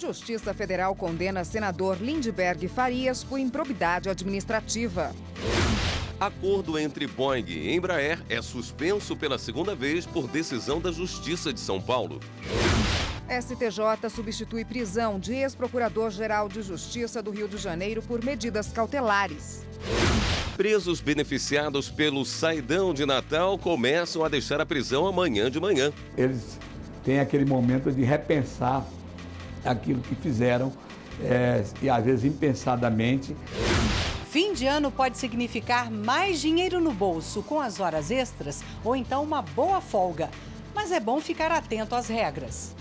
Justiça Federal condena senador Lindbergh Farias por improbidade administrativa. Acordo entre Boeing e Embraer é suspenso pela segunda vez por decisão da Justiça de São Paulo. STJ substitui prisão de ex-procurador-geral de Justiça do Rio de Janeiro por medidas cautelares. Presos beneficiados pelo saidão de Natal começam a deixar a prisão amanhã de manhã. Eles têm aquele momento de repensar aquilo que fizeram, e às vezes impensadamente. Fim de ano pode significar mais dinheiro no bolso com as horas extras ou então uma boa folga. Mas é bom ficar atento às regras.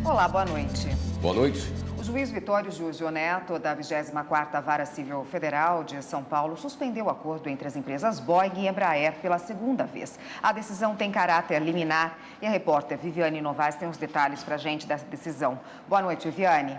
Olá, boa noite. Boa noite. O juiz Vitório Júzio Neto, da 24ª Vara Civil Federal de São Paulo, suspendeu o acordo entre as empresas Boeing e Embraer pela segunda vez. A decisão tem caráter liminar e a repórter Viviane Novaes tem os detalhes para a gente dessa decisão. Boa noite, Viviane.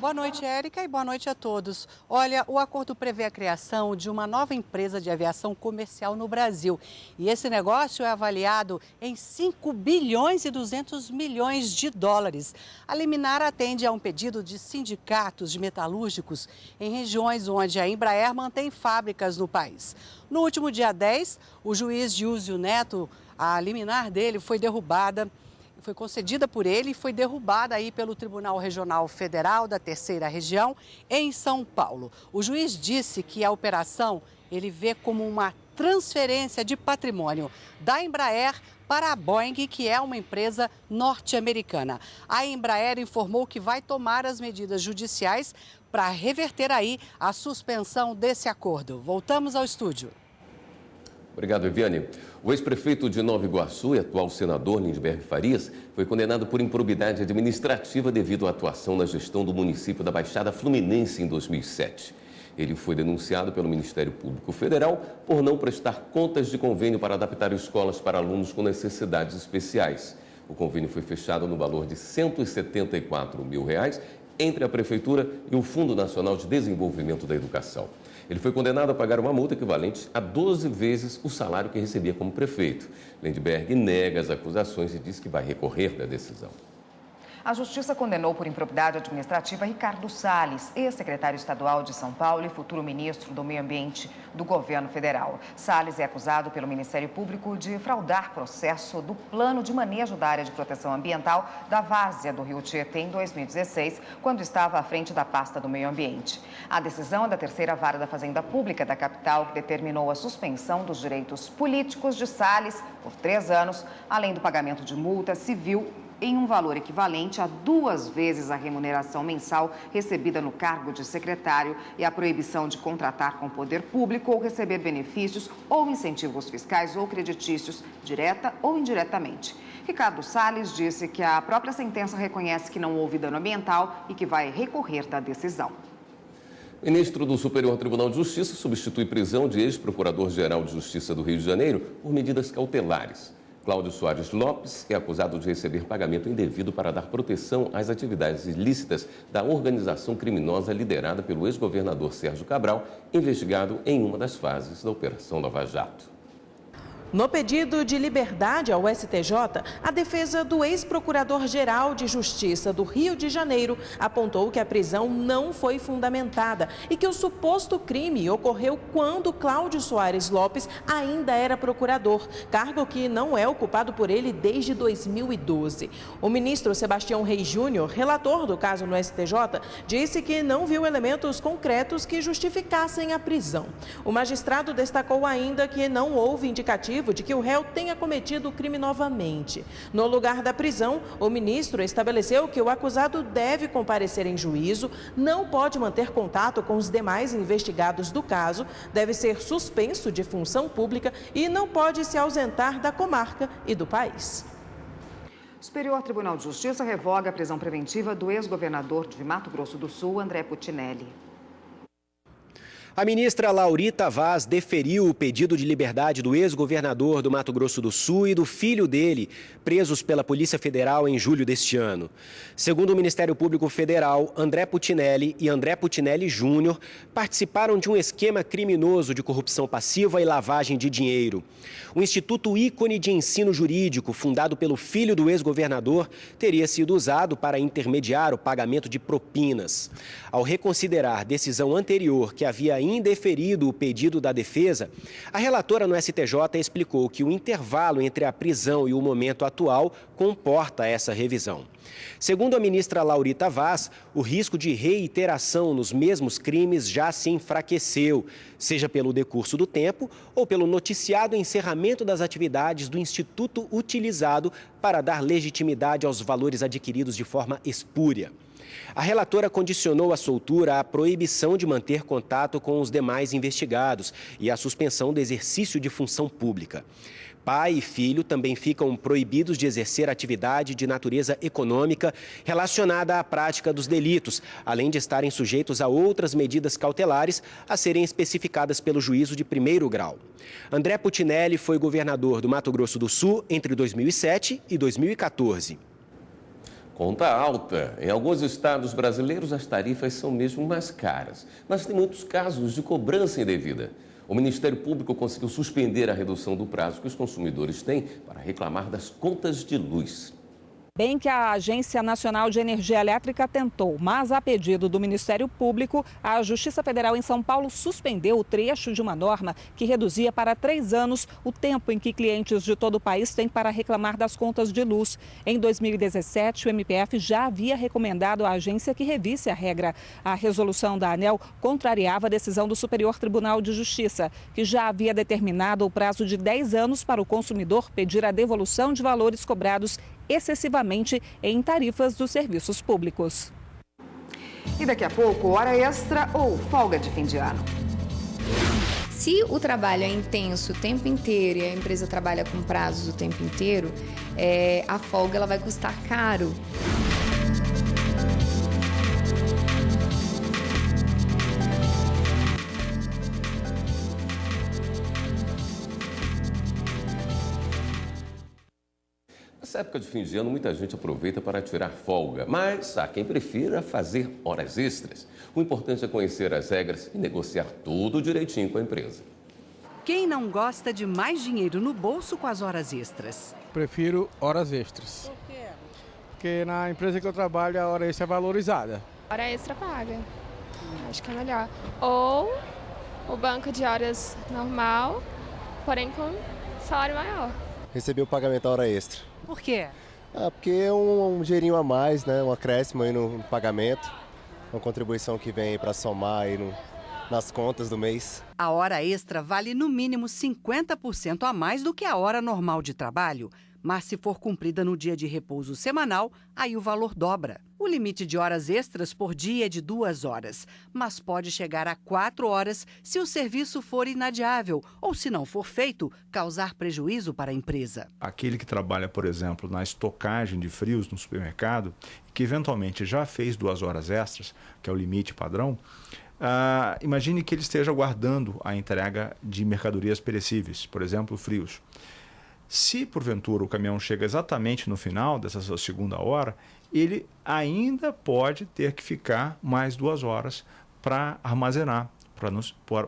Boa noite, Érica, e boa noite a todos. Olha, o acordo prevê a criação de uma nova empresa de aviação comercial no Brasil. E esse negócio é avaliado em 5 bilhões e 200 milhões de dólares. A liminar atende a um pedido de sindicatos de metalúrgicos em regiões onde a Embraer mantém fábricas no país. No último dia 10, o juiz Júzio Neto, a liminar dele foi concedida por ele e foi derrubada aí pelo Tribunal Regional Federal da Terceira Região em São Paulo. O juiz disse que a operação ele vê como uma transferência de patrimônio da Embraer para a Boeing, que é uma empresa norte-americana. A Embraer informou que vai tomar as medidas judiciais para reverter aí a suspensão desse acordo. Voltamos ao estúdio. Obrigado, Viviane. O ex-prefeito de Nova Iguaçu e atual senador Lindbergh Farias foi condenado por improbidade administrativa devido à atuação na gestão do município da Baixada Fluminense em 2007. Ele foi denunciado pelo Ministério Público Federal por não prestar contas de convênio para adaptar escolas para alunos com necessidades especiais. O convênio foi fechado no valor de R$ 174 mil entre a Prefeitura e o Fundo Nacional de Desenvolvimento da Educação. Ele foi condenado a pagar uma multa equivalente a 12 vezes o salário que recebia como prefeito. Lindbergh nega as acusações e diz que vai recorrer da decisão. A Justiça condenou por improbidade administrativa Ricardo Salles, ex-secretário estadual de São Paulo e futuro ministro do Meio Ambiente do governo federal. Salles é acusado pelo Ministério Público de fraudar processo do Plano de Manejo da Área de Proteção Ambiental da Várzea do Rio Tietê em 2016, quando estava à frente da pasta do Meio Ambiente. A decisão é da terceira vara da Fazenda Pública da capital, que determinou a suspensão dos direitos políticos de Salles por 3 anos, além do pagamento de multa civil em um valor equivalente a 2 vezes a remuneração mensal recebida no cargo de secretário e a proibição de contratar com o poder público ou receber benefícios ou incentivos fiscais ou creditícios, direta ou indiretamente. Ricardo Salles disse que a própria sentença reconhece que não houve dano ambiental e que vai recorrer da decisão. O ministro do Superior Tribunal de Justiça substitui prisão de ex-procurador-geral de Justiça do Rio de Janeiro por medidas cautelares. Cláudio Soares Lopes é acusado de receber pagamento indevido para dar proteção às atividades ilícitas da organização criminosa liderada pelo ex-governador Sérgio Cabral, investigado em uma das fases da Operação Lava Jato. No pedido de liberdade ao STJ, a defesa do ex-procurador-geral de Justiça do Rio de Janeiro apontou que a prisão não foi fundamentada e que o suposto crime ocorreu quando Cláudio Soares Lopes ainda era procurador, cargo que não é ocupado por ele desde 2012. O ministro Sebastião Reis Júnior, relator do caso no STJ, disse que não viu elementos concretos que justificassem a prisão. O magistrado destacou ainda que não houve indicativo de que o réu tenha cometido o crime novamente. No lugar da prisão, o ministro estabeleceu que o acusado deve comparecer em juízo, não pode manter contato com os demais investigados do caso, deve ser suspenso de função pública e não pode se ausentar da comarca e do país. O Superior Tribunal de Justiça revoga a prisão preventiva do ex-governador de Mato Grosso do Sul, André Putinelli. A ministra Laurita Vaz deferiu o pedido de liberdade do ex-governador do Mato Grosso do Sul e do filho dele, presos pela Polícia Federal em julho deste ano. Segundo o Ministério Público Federal, André Putinelli e André Putinelli Júnior participaram de um esquema criminoso de corrupção passiva e lavagem de dinheiro. O Instituto Ícone de Ensino Jurídico, fundado pelo filho do ex-governador, teria sido usado para intermediar o pagamento de propinas. Ao reconsiderar decisão anterior que havia indeferido o pedido da defesa, a relatora no STJ explicou que o intervalo entre a prisão e o momento atual comporta essa revisão. Segundo a ministra Laurita Vaz, o risco de reiteração nos mesmos crimes já se enfraqueceu, seja pelo decurso do tempo ou pelo noticiado encerramento das atividades do Instituto utilizado para dar legitimidade aos valores adquiridos de forma espúria. A relatora condicionou a soltura à proibição de manter contato com os demais investigados e à suspensão do exercício de função pública. Pai e filho também ficam proibidos de exercer atividade de natureza econômica relacionada à prática dos delitos, além de estarem sujeitos a outras medidas cautelares a serem especificadas pelo juízo de primeiro grau. André Putinelli foi governador do Mato Grosso do Sul entre 2007 e 2014. Conta alta. Em alguns estados brasileiros, as tarifas são mesmo mais caras, mas tem muitos casos de cobrança indevida. O Ministério Público conseguiu suspender a redução do prazo que os consumidores têm para reclamar das contas de luz. Bem que a Agência Nacional de Energia Elétrica tentou, mas a pedido do Ministério Público, a Justiça Federal em São Paulo suspendeu o trecho de uma norma que reduzia para 3 anos o tempo em que clientes de todo o país têm para reclamar das contas de luz. Em 2017, o MPF já havia recomendado à agência que revisse a regra. A resolução da ANEEL contrariava a decisão do Superior Tribunal de Justiça, que já havia determinado o prazo de 10 anos para o consumidor pedir a devolução de valores cobrados excessivamente em tarifas dos serviços públicos. E daqui a pouco, hora extra ou folga de fim de ano. Se o trabalho é intenso o tempo inteiro e a empresa trabalha com prazos o tempo inteiro, a folga ela vai custar caro. Nessa época de fim de ano, muita gente aproveita para tirar folga, mas há quem prefira fazer horas extras. O importante é conhecer as regras e negociar tudo direitinho com a empresa. Quem não gosta de mais dinheiro no bolso com as horas extras? Prefiro horas extras. Por quê? Porque na empresa que eu trabalho, a hora extra é valorizada. Hora extra paga. Acho que é melhor. Ou o banco de horas normal, porém com salário maior. Recebi o pagamento da hora extra. Por quê? Porque é um dinheirinho a mais, né? Um acréscimo aí no pagamento. Uma contribuição que vem para somar aí nas contas do mês. A hora extra vale no mínimo 50% a mais do que a hora normal de trabalho. Mas se for cumprida no dia de repouso semanal, aí o valor dobra. O limite de horas extras por dia é de 2 horas, mas pode chegar a 4 horas se o serviço for inadiável ou, se não for feito, causar prejuízo para a empresa. Aquele que trabalha, por exemplo, na estocagem de frios no supermercado, que eventualmente já fez 2 horas extras, que é o limite padrão, imagine que ele esteja guardando a entrega de mercadorias perecíveis, por exemplo, frios. Se, porventura, o caminhão chega exatamente no final dessa sua segunda hora, ele ainda pode ter que ficar mais 2 horas para armazenar,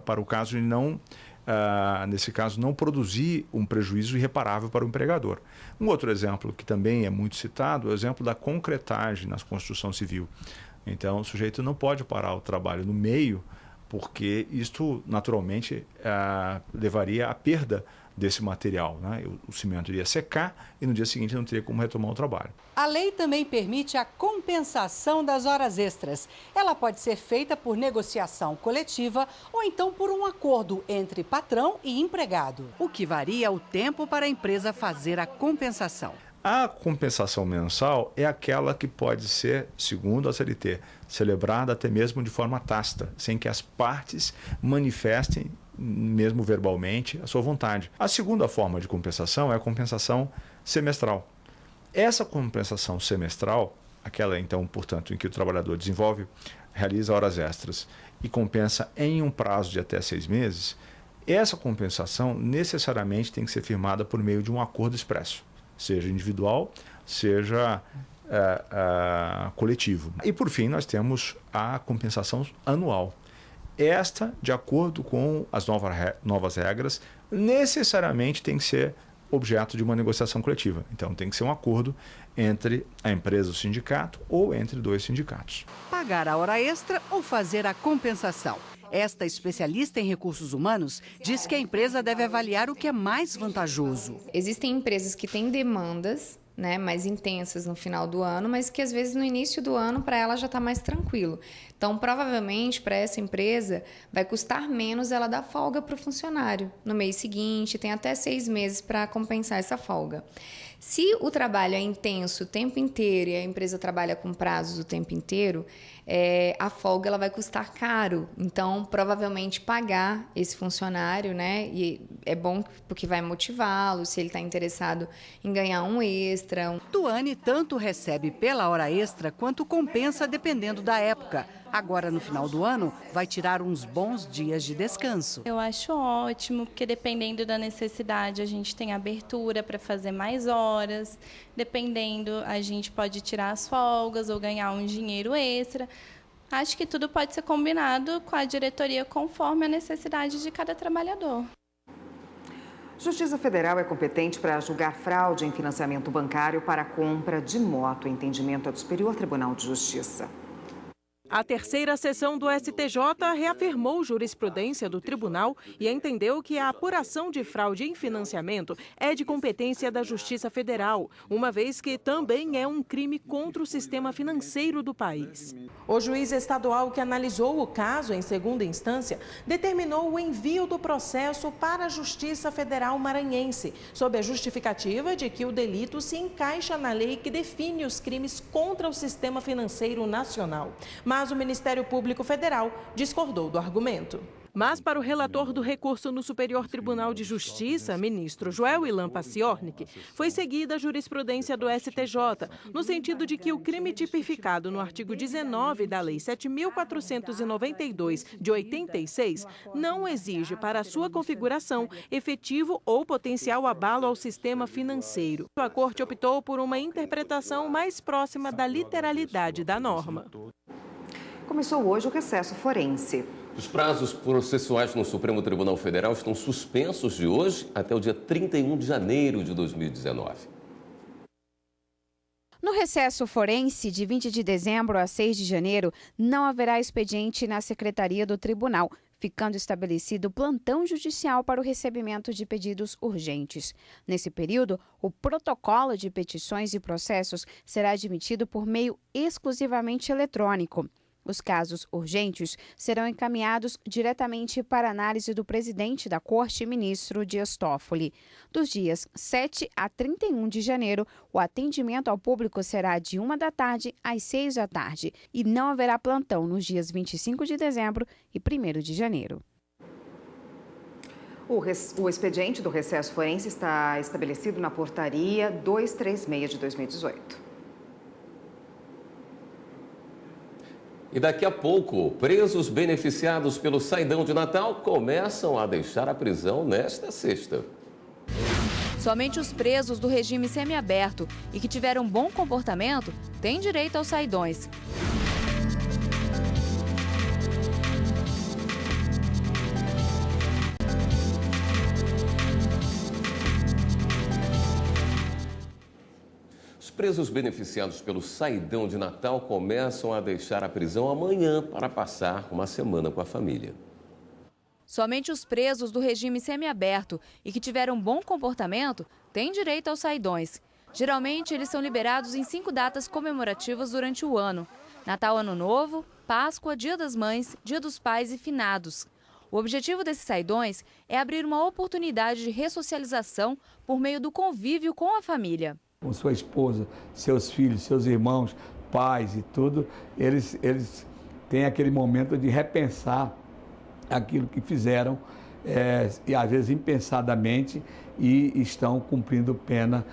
para o caso de não, nesse caso, não produzir um prejuízo irreparável para o empregador. Um outro exemplo que também é muito citado é o exemplo da concretagem na construção civil. Então, o sujeito não pode parar o trabalho no meio, porque isto, naturalmente, levaria à perda desse material, né? O cimento iria secar e no dia seguinte não teria como retomar o trabalho. A lei também permite a compensação das horas extras. Ela pode ser feita por negociação coletiva ou então por um acordo entre patrão e empregado, o que varia o tempo para a empresa fazer a compensação. A compensação mensal é aquela que pode ser, segundo a CLT, celebrada até mesmo de forma tácita, sem que as partes manifestem, mesmo verbalmente, a sua vontade. A segunda forma de compensação é a compensação semestral. Essa compensação semestral, aquela então, portanto, em que o trabalhador realiza horas extras e compensa em um prazo de até 6 meses, essa compensação necessariamente tem que ser firmada por meio de um acordo expresso, seja individual, seja coletivo. E, por fim, nós temos a compensação anual. Esta, de acordo com as novas regras, necessariamente tem que ser objeto de uma negociação coletiva. Então, tem que ser um acordo entre a empresa e o sindicato ou entre 2 sindicatos. Pagar a hora extra ou fazer a compensação? Esta especialista em recursos humanos diz que a empresa deve avaliar o que é mais vantajoso. Existem empresas que têm demandas, né, mais intensas no final do ano, mas que às vezes no início do ano para ela já está mais tranquilo. Então, provavelmente, para essa empresa, vai custar menos ela dar folga para o funcionário. No mês seguinte, tem até 6 meses para compensar essa folga. Se o trabalho é intenso o tempo inteiro e a empresa trabalha com prazos o tempo inteiro, a folga ela vai custar caro. Então, provavelmente, pagar esse funcionário, né? E é bom porque vai motivá-lo, se ele está interessado em ganhar um extra. Tuane tanto recebe pela hora extra quanto compensa dependendo da época. Agora, no final do ano, vai tirar uns bons dias de descanso. Eu acho ótimo, porque dependendo da necessidade, a gente tem abertura para fazer mais horas. Dependendo, a gente pode tirar as folgas ou ganhar um dinheiro extra. Acho que tudo pode ser combinado com a diretoria conforme a necessidade de cada trabalhador. Justiça Federal é competente para julgar fraude em financiamento bancário para a compra de moto. O entendimento é do Superior Tribunal de Justiça. A terceira sessão do STJ reafirmou jurisprudência do tribunal e entendeu que a apuração de fraude em financiamento é de competência da Justiça Federal, uma vez que também é um crime contra o sistema financeiro do país. O juiz estadual que analisou o caso em segunda instância determinou o envio do processo para a Justiça Federal maranhense, sob a justificativa de que o delito se encaixa na lei que define os crimes contra o sistema financeiro nacional. Mas o Ministério Público Federal discordou do argumento. Mas para o relator do recurso no Superior Tribunal de Justiça, ministro Joel Ilan Paciornik, foi seguida a jurisprudência do STJ, no sentido de que o crime tipificado no artigo 19 da Lei 7.492, de 86, não exige para a sua configuração efetivo ou potencial abalo ao sistema financeiro. A Corte optou por uma interpretação mais próxima da literalidade da norma. Começou hoje o recesso forense. Os prazos processuais no Supremo Tribunal Federal estão suspensos de hoje até o dia 31 de janeiro de 2019. No recesso forense, de 20 de dezembro a 6 de janeiro, não haverá expediente na Secretaria do Tribunal, ficando estabelecido plantão judicial para o recebimento de pedidos urgentes. Nesse período, o protocolo de petições e processos será admitido por meio exclusivamente eletrônico. Os casos urgentes serão encaminhados diretamente para análise do presidente da Corte, ministro Dias Toffoli. Dos dias 7 a 31 de janeiro, o atendimento ao público será de 1 da tarde às 6 da tarde e não haverá plantão nos dias 25 de dezembro e 1º de janeiro. O expediente do recesso forense está estabelecido na portaria 236 de 2018. E daqui a pouco, presos beneficiados pelo saidão de Natal começam a deixar a prisão nesta sexta. Somente os presos do regime semiaberto e que tiveram bom comportamento têm direito aos saidões. Os presos beneficiados pelo saidão de Natal começam a deixar a prisão amanhã para passar uma semana com a família. Somente os presos do regime semiaberto e que tiveram bom comportamento têm direito aos saidões. Geralmente, eles são liberados em 5 datas comemorativas durante o ano: Natal, Ano Novo, Páscoa, Dia das Mães, Dia dos Pais e Finados. O objetivo desses saidões é abrir uma oportunidade de ressocialização por meio do convívio com a família. Com sua esposa, seus filhos, seus irmãos, pais e tudo, eles têm aquele momento de repensar aquilo que fizeram e às vezes impensadamente e estão cumprindo pena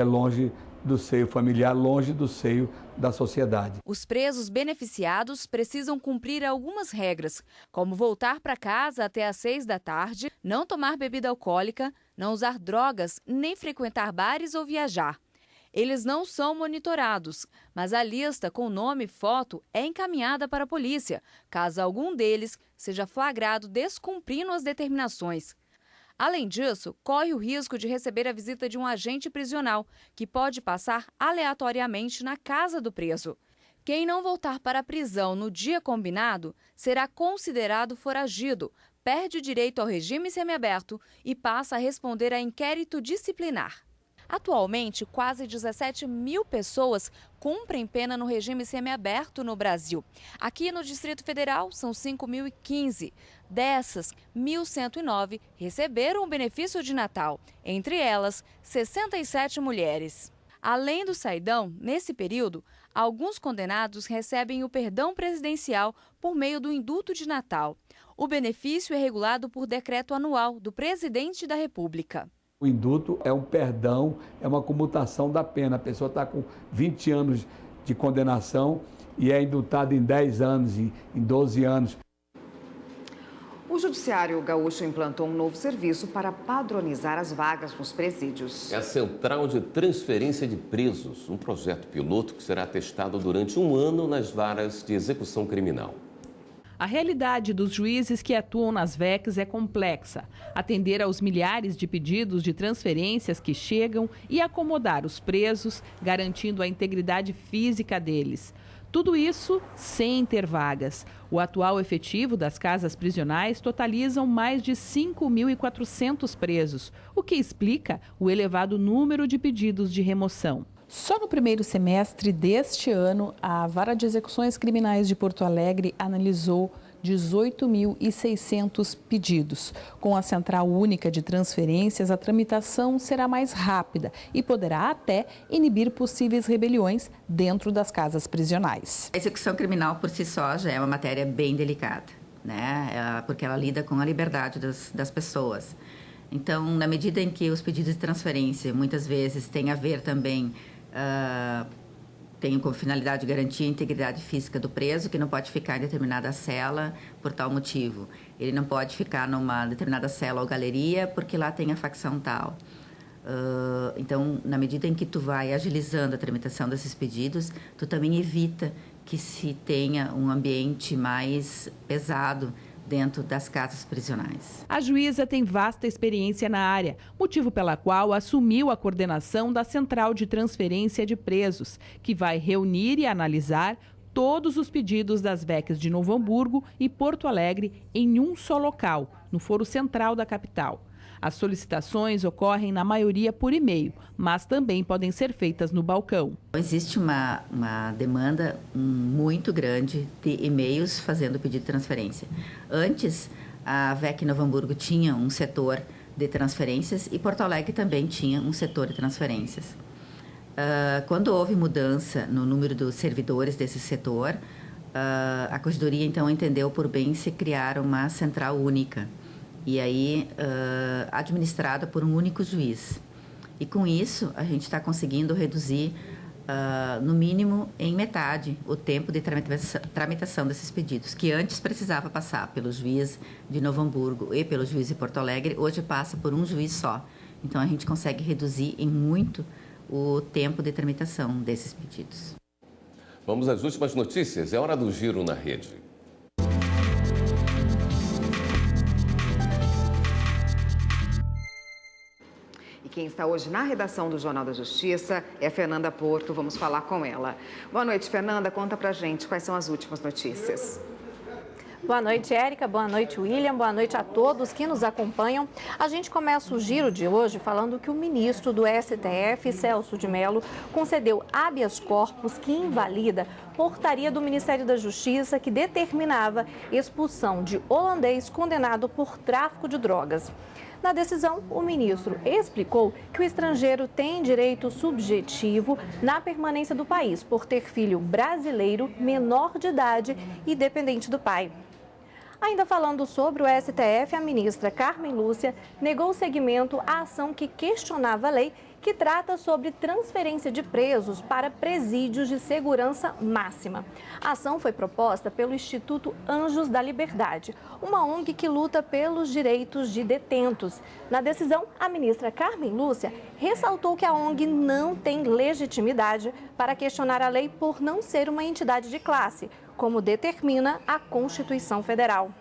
longe do seio familiar, longe do seio da sociedade. Os presos beneficiados precisam cumprir algumas regras, como voltar para casa até às 6 da tarde, não tomar bebida alcoólica, não usar drogas, nem frequentar bares ou viajar. Eles não são monitorados, mas a lista com nome e foto é encaminhada para a polícia, caso algum deles seja flagrado descumprindo as determinações. Além disso, corre o risco de receber a visita de um agente prisional, que pode passar aleatoriamente na casa do preso. Quem não voltar para a prisão no dia combinado será considerado foragido, perde o direito ao regime semiaberto e passa a responder a inquérito disciplinar. Atualmente, quase 17 mil pessoas cumprem pena no regime semiaberto no Brasil. Aqui no Distrito Federal, são 5.015. Dessas, 1.109 receberam o benefício de Natal. Entre elas, 67 mulheres. Além do saidão, nesse período, alguns condenados recebem o perdão presidencial por meio do indulto de Natal. O benefício é regulado por decreto anual do presidente da República. O indulto é um perdão, é uma comutação da pena. A pessoa está com 20 anos de condenação e é indultada em 10 anos, em 12 anos. O Judiciário Gaúcho implantou um novo serviço para padronizar as vagas nos presídios. É a Central de Transferência de Presos, um projeto piloto que será testado durante um ano nas varas de execução criminal. A realidade dos juízes que atuam nas VECs é complexa. Atender aos milhares de pedidos de transferências que chegam e acomodar os presos, garantindo a integridade física deles. Tudo isso sem ter vagas. O atual efetivo das casas prisionais totalizam mais de 5.400 presos, o que explica o elevado número de pedidos de remoção. Só no primeiro semestre deste ano, a Vara de Execuções Criminais de Porto Alegre analisou 18.600 pedidos. Com a Central Única de Transferências, a tramitação será mais rápida e poderá até inibir possíveis rebeliões dentro das casas prisionais. A execução criminal por si só já é uma matéria bem delicada, né? Porque ela lida com a liberdade das pessoas. Então, na medida em que os pedidos de transferência muitas vezes têm a ver também tem como finalidade garantir a integridade física do preso, que não pode ficar em determinada cela por tal motivo. Ele não pode ficar numa determinada cela ou galeria porque lá tem a facção tal. Então, na medida em que tu vai agilizando a tramitação desses pedidos, tu também evita que se tenha um ambiente mais pesado dentro das casas prisionais. A juíza tem vasta experiência na área, motivo pela qual assumiu a coordenação da Central de Transferência de Presos, que vai reunir e analisar todos os pedidos das VECs de Novo Hamburgo e Porto Alegre em um só local, no Foro Central da capital. As solicitações ocorrem na maioria por e-mail, mas também podem ser feitas no balcão. Existe uma demanda muito grande de e-mails fazendo pedido de transferência. Antes, a VEC Novo Hamburgo tinha um setor de transferências e Porto Alegre também tinha um setor de transferências. Quando houve mudança no número dos servidores desse setor, a Corregedoria então entendeu por bem se criar uma central única. E aí, administrada por um único juiz. E com isso, a gente está conseguindo reduzir, no mínimo, em metade, o tempo de tramitação desses pedidos, que antes precisava passar pelo juiz de Novo Hamburgo e pelo juiz de Porto Alegre, hoje passa por um juiz só. Então, a gente consegue reduzir em muito o tempo de tramitação desses pedidos. Vamos às últimas notícias. É hora do Giro na Rede. Quem está hoje na redação do Jornal da Justiça é a Fernanda Porto. Vamos falar com ela. Boa noite, Fernanda. Conta pra gente quais são as últimas notícias. Boa noite, Érica. Boa noite, William. Boa noite a todos que nos acompanham. A gente começa o giro de hoje falando que o ministro do STF, Celso de Mello, concedeu habeas corpus que invalida portaria do Ministério da Justiça que determinava expulsão de holandês condenado por tráfico de drogas. Na decisão, o ministro explicou que o estrangeiro tem direito subjetivo na permanência do país por ter filho brasileiro, menor de idade e dependente do pai. Ainda falando sobre o STF, a ministra Carmen Lúcia negou seguimento à ação que questionava a lei que trata sobre transferência de presos para presídios de segurança máxima. A ação foi proposta pelo Instituto Anjos da Liberdade, uma ONG que luta pelos direitos de detentos. Na decisão, a ministra Carmen Lúcia ressaltou que a ONG não tem legitimidade para questionar a lei por não ser uma entidade de classe, como determina a Constituição Federal.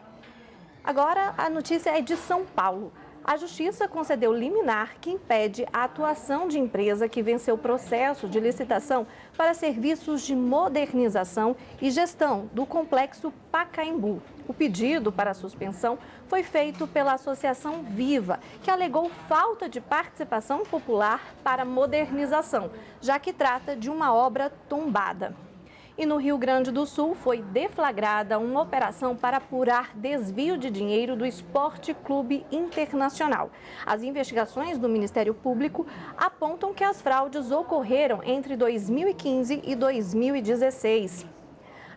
Agora, a notícia é de São Paulo. A Justiça concedeu liminar que impede a atuação de empresa que venceu o processo de licitação para serviços de modernização e gestão do Complexo Pacaembu. O pedido para a suspensão foi feito pela Associação Viva, que alegou falta de participação popular para modernização, já que trata de uma obra tombada. E no Rio Grande do Sul foi deflagrada uma operação para apurar desvio de dinheiro do Esporte Clube Internacional. As investigações do Ministério Público apontam que as fraudes ocorreram entre 2015 e 2016.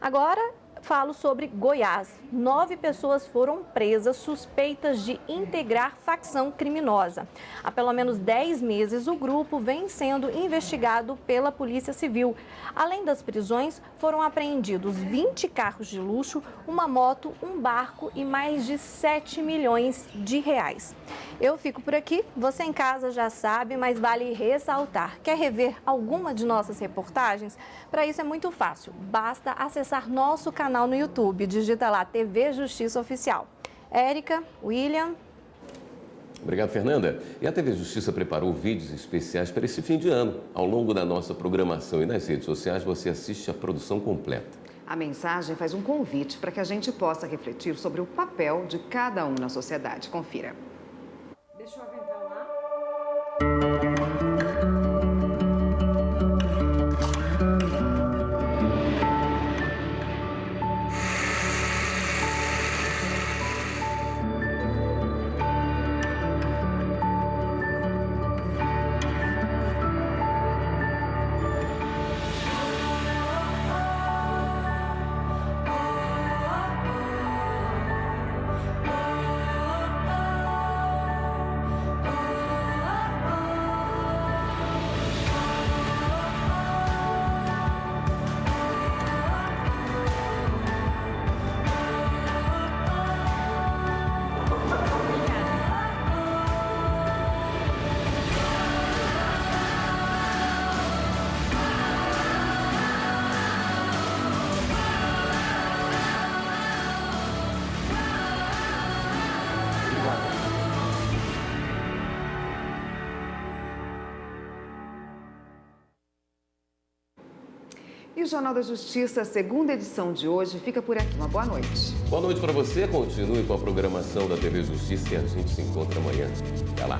Agora, falo sobre Goiás. 9 pessoas foram presas suspeitas de integrar facção criminosa. Há pelo menos 10 meses, o grupo vem sendo investigado pela Polícia Civil. Além das prisões, foram apreendidos 20 carros de luxo, uma moto, um barco e mais de 7 milhões de reais. Eu fico por aqui, você em casa já sabe, mas vale ressaltar. Quer rever alguma de nossas reportagens? Para isso é muito fácil, basta acessar nosso canal no YouTube, digita lá TV Justiça Oficial. Érica, William. Obrigado, Fernanda. E a TV Justiça preparou vídeos especiais para esse fim de ano. Ao longo da nossa programação e nas redes sociais, você assiste a produção completa. A mensagem faz um convite para que a gente possa refletir sobre o papel de cada um na sociedade. Confira. Deixa eu aventar lá. E o Jornal da Justiça, segunda edição de hoje, fica por aqui. Uma boa noite. Boa noite para você. Continue com a programação da TV Justiça e a gente se encontra amanhã. Até lá.